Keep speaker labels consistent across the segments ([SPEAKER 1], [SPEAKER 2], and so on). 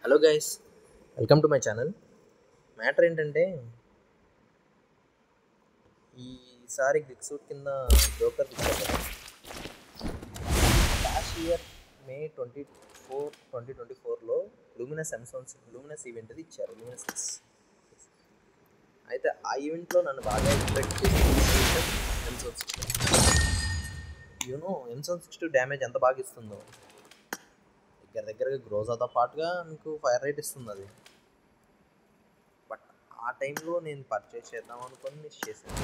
[SPEAKER 1] Hello guys, welcome to my channel. Matter ఏంటంటే ఈసారి Greek suit కింద జోకర్ ఇచ్చారు కదా. లాస్ట్ ఇయర్ మే 2024లో లూమినస్ ఈవెంట్ అది ఇచ్చారు. లూమినస్ 6 అయితే ఆ ఈవెంట్లో నన్ను బాగా ఎక్స్పెక్ట్ చేసింది M762 డ్యామేజ్ ఎంత బాగా ఇస్తుందో. దగ్గరగా గ్రోజాతో పాటుగా మీకు ఫైర్ రేట్ ఇస్తుంది అది. బట్ ఆ టైంలో నేను పర్చేస్ చేద్దాం అనుకొని మిస్ చేశాను.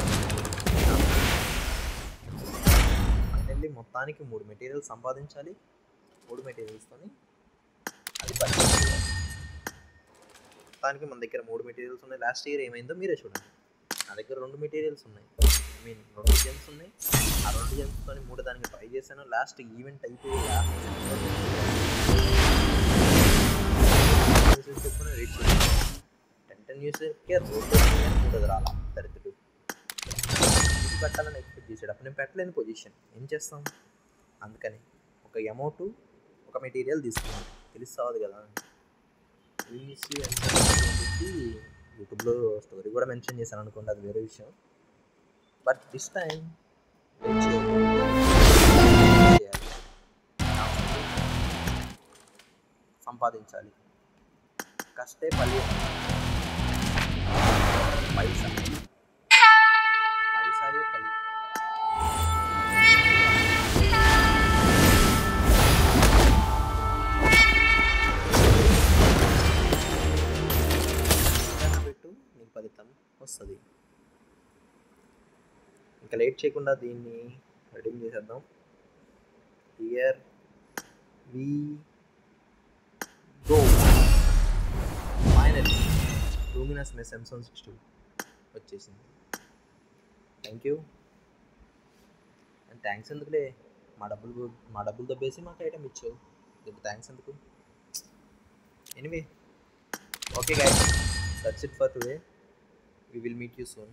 [SPEAKER 1] ఫైనల్లీ మొత్తానికి 3 మెటీరియల్స్ సంపాదించాలి. 3 మెటీరియల్స్తో అది పర్చేస్ చేయాలి. మొత్తానికి మన దగ్గర 3 మెటీరియల్స్ ఉన్నాయి. లాస్ట్ ఇయర్ ఏమైందో మీరే చూడండి. నా దగ్గర 2 మెటీరియల్స్ ఉన్నాయి, 2 జెమ్స్ ఉన్నాయి. ఆ 2 జెమ్స్తో 3 దానికి ట్రై చేశాను. లాస్ట్ ఈవెంట్ అయిపోయి రీచ్ 10 న్యూస్కే రోడ్డు 3 రాలా దరిద్రుడు. ఇది పెట్టాలని ఎక్స్పెక్ట్ చేశాడు. అప్పుడు నేను పెట్టలేని పొజిషన్, ఏం చేస్తాం. అందుకని ఒక అమౌంట్ ఒక మెటీరియల్ తీసుకున్నాను. తెలుస్తుంది కదా. చెప్పి యూట్యూబ్లో స్టోరీ కూడా మెన్షన్ చేశాను అనుకోండి, అది వేరే విషయం. బట్ దిస్ టైం సంపాదించాలి. కష్టే పలి పైసాయే పలి. పెట్టు, నీకు ఫలితం వస్తుంది. ఇంకా లేట్ చేయకుండా దీన్ని రెడీమ్ చేసేద్దాం. Here we go. Finally luminous M762 వచ్చేసింది. Thank you. అండ్ థ్యాంక్స్ ఎందుకులే, మా డబ్బులు దబ్బేసి మాకు ఐటమ్ ఇచ్చావు. దీనికి థ్యాంక్స్ ఎందుకు. Anyway, okay guys, that's it for today. We will meet you soon.